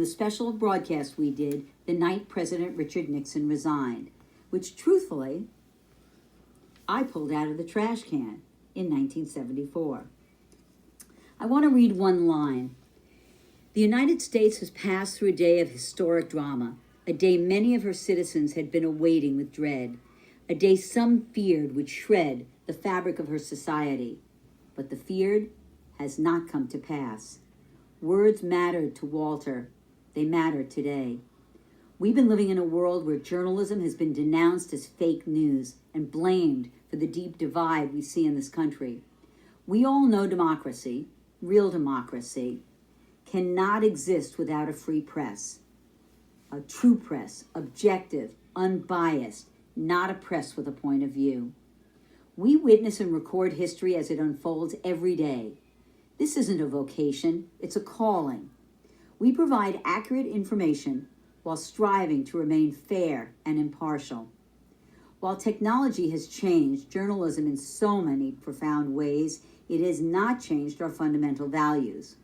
The special broadcast we did the night President Richard Nixon resigned, which truthfully, I pulled out of the trash can in 1974. I want to read one line. The United States has passed through a day of historic drama, a day many of her citizens had been awaiting with dread, a day some feared would shred the fabric of her society. But the feared has not come to pass. Words mattered to Walter. They matter today. We've been living in a world where journalism has been denounced as fake news and blamed for the deep divide we see in this country. We all know democracy, real democracy, cannot exist without a free press. A true press, objective, unbiased, not a press with a point of view. We witness and record history as it unfolds every day. This isn't a vocation, it's a calling. We provide accurate information while striving to remain fair and impartial. While technology has changed journalism in so many profound ways, it has not changed our fundamental values.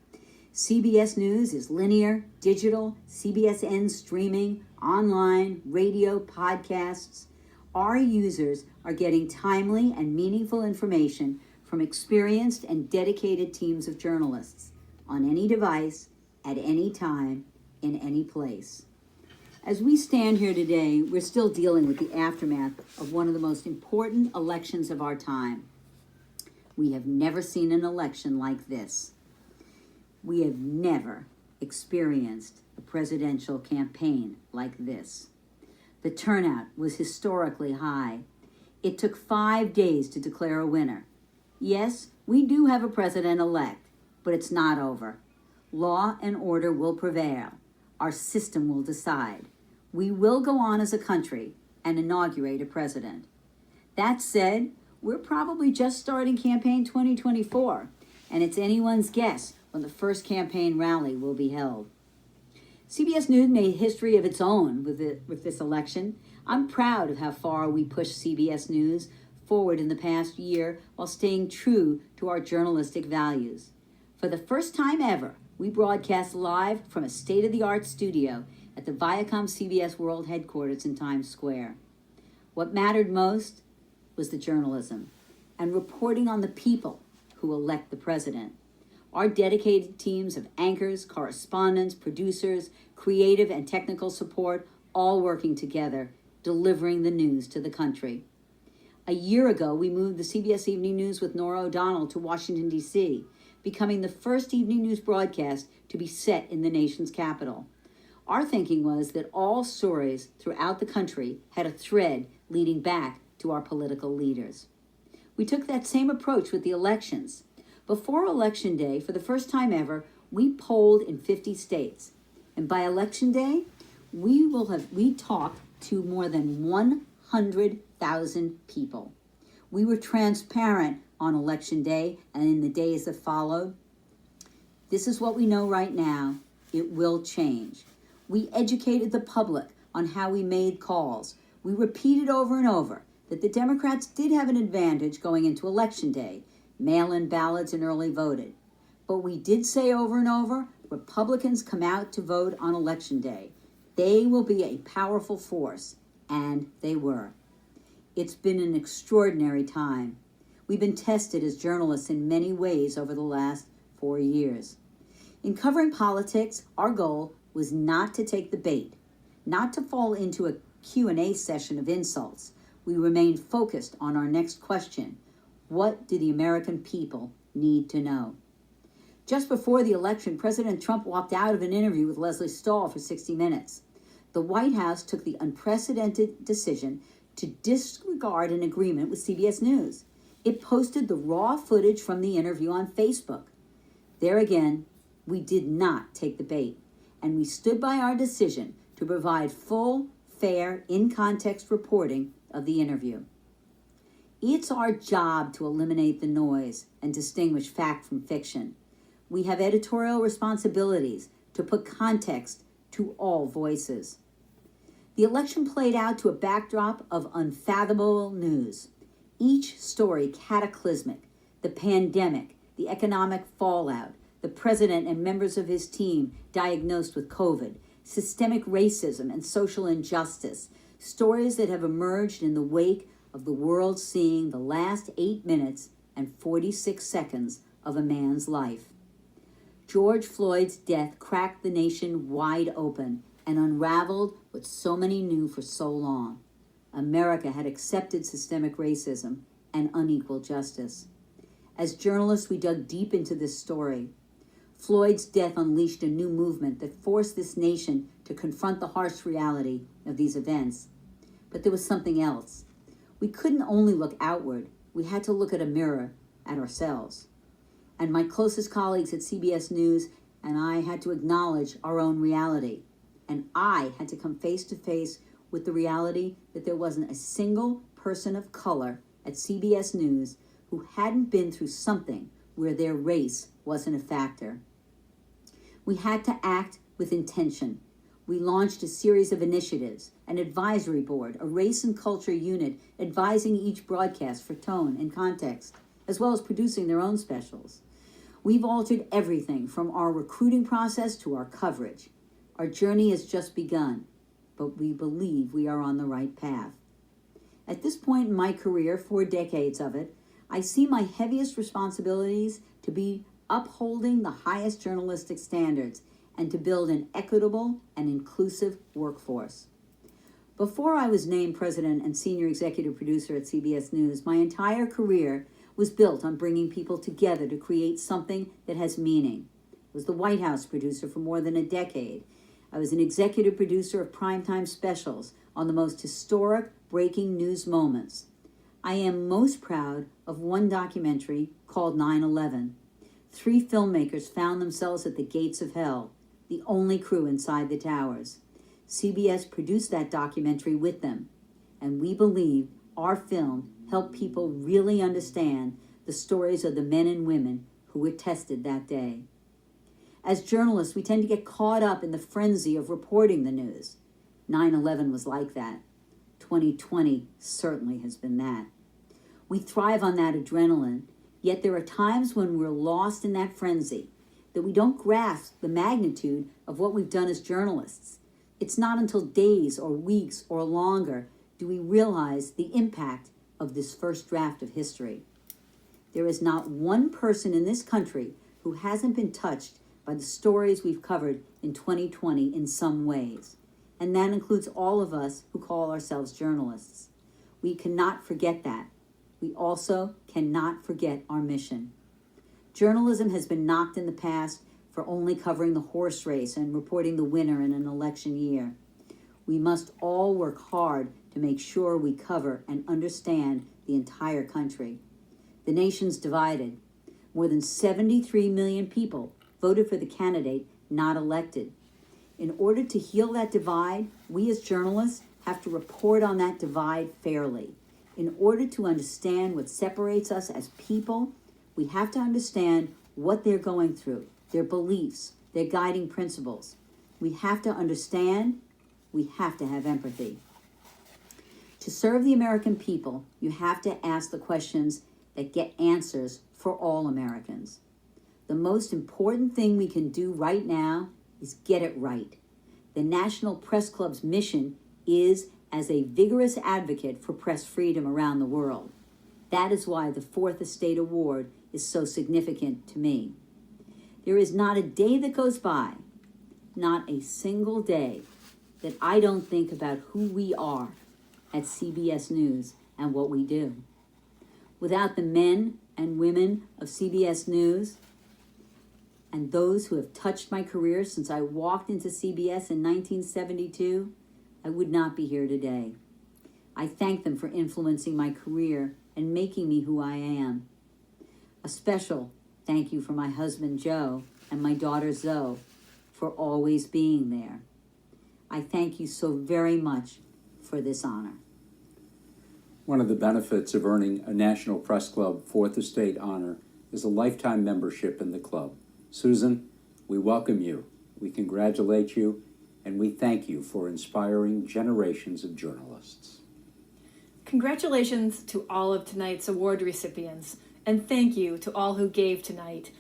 CBS News is linear, digital, CBSN streaming, online, radio, podcasts. Our users are getting timely and meaningful information from experienced and dedicated teams of journalists on any device, at any time, in any place. As we stand here today, we're still dealing with the aftermath of one of the most important elections of our time. We have never seen an election like this. We have never experienced a presidential campaign like this. The turnout was historically high. It took 5 days to declare a winner. Yes, we do have a president-elect, but it's not over. Law and order will prevail. Our system will decide. We will go on as a country and inaugurate a president. That said, we're probably just starting campaign 2024, and it's anyone's guess when the first campaign rally will be held. CBS News made history of its own with this election. I'm proud of how far we pushed CBS News forward in the past year while staying true to our journalistic values. For the first time ever, we broadcast live from a state-of-the-art studio at the Viacom CBS World Headquarters in Times Square. What mattered most was the journalism and reporting on the people who elect the president. Our dedicated teams of anchors, correspondents, producers, creative and technical support, all working together, delivering the news to the country. A year ago, we moved the CBS Evening News with Norah O'Donnell to Washington, D.C., becoming the first evening news broadcast to be set in the nation's capital. Our thinking was that all stories throughout the country had a thread leading back to our political leaders. We took that same approach with the elections. Before Election Day, for the first time ever, we polled in 50 states. And by Election Day, we talked to more than 100,000 people. We were transparent on Election Day and in the days that followed. This is what we know right now. It will change. We educated the public on how we made calls. We repeated over and over that the Democrats did have an advantage going into Election Day, mail-in ballots and early voted. But we did say over and over, Republicans come out to vote on Election Day. They will be a powerful force, and they were. It's been an extraordinary time. We've been tested as journalists in many ways over the last 4 years. In covering politics, our goal was not to take the bait, not to fall into a Q&A session of insults. We remained focused on our next question. What do the American people need to know? Just before the election, President Trump walked out of an interview with Leslie Stahl for 60 Minutes. The White House took the unprecedented decision to disregard an agreement with CBS News. It posted the raw footage from the interview on Facebook. There again, we did not take the bait, and we stood by our decision to provide full, fair, in-context reporting of the interview. It's our job to eliminate the noise and distinguish fact from fiction. We have editorial responsibilities to put context to all voices. The election played out to a backdrop of unfathomable news. Each story cataclysmic: the pandemic, the economic fallout, the the president and members of his team diagnosed with COVID, systemic racism and social injustice, stories that have emerged in the wake of the world seeing the last 8 minutes and 46 seconds of a man's life. George Floyd's death cracked the nation wide open and unraveled what so many knew for so long. America had accepted systemic racism and unequal justice. As journalists, we dug deep into this story. Floyd's death unleashed a new movement that forced this nation to confront the harsh reality of these events. But there was something else. We couldn't only look outward, we had to look at a mirror at ourselves. And my closest colleagues at CBS News and I had to acknowledge our own reality. And I had to come face to face with the reality that there wasn't a single person of color at CBS News who hadn't been through something where their race wasn't a factor. We had to act with intention. We launched a series of initiatives, an advisory board, a race and culture unit advising each broadcast for tone and context, as well as producing their own specials. We've altered everything from our recruiting process to our coverage. Our journey has just begun, but we believe we are on the right path. At this point in my career, 4 decades of it, I see my heaviest responsibilities to be upholding the highest journalistic standards and to build an equitable and inclusive workforce. Before I was named president and senior executive producer at CBS News, my entire career was built on bringing people together to create something that has meaning. I was the White House producer for more than a decade. I was an executive producer of primetime specials on the most historic breaking news moments. I am most proud of one documentary called 9/11. 3 filmmakers found themselves at the gates of hell, the only crew inside the towers. CBS produced that documentary with them, and we believe our film helped people really understand the stories of the men and women who were tested that day. As journalists, we tend to get caught up in the frenzy of reporting the news. 9/11 was like that. 2020 certainly has been that. We thrive on that adrenaline, yet there are times when we're lost in that frenzy, that we don't grasp the magnitude of what we've done as journalists. It's not until days or weeks or longer do we realize the impact of this first draft of history. There is not one person in this country who hasn't been touched by the stories we've covered in 2020 in some ways, and that includes all of us who call ourselves journalists. We cannot forget that. We also cannot forget our mission. Journalism has been knocked in the past for only covering the horse race and reporting the winner in an election year. We must all work hard to make sure we cover and understand the entire country. The nation's divided. More than 73 million people voted for the candidate not elected. In order to heal that divide, we as journalists have to report on that divide fairly. In order to understand what separates us as people, we have to understand what they're going through, their beliefs, their guiding principles. We have to understand, we have to have empathy. To serve the American people, you have to ask the questions that get answers for all Americans. The most important thing we can do right now is get it right. The National Press Club's mission is as a vigorous advocate for press freedom around the world. That is why the Fourth Estate Award is so significant to me. There is not a day that goes by, not a single day, that I don't think about who we are at CBS News and what we do. Without the men and women of CBS News and those who have touched my career since I walked into CBS in 1972, I would not be here today. I thank them for influencing my career and making me who I am. A special thank you for my husband, Joe, and my daughter, Zoe, for always being there. I thank you so very much for this honor. One of the benefits of earning a National Press Club Fourth Estate honor is a lifetime membership in the club. Susan, we welcome you, we congratulate you, and we thank you for inspiring generations of journalists. Congratulations to all of tonight's award recipients, and thank you to all who gave tonight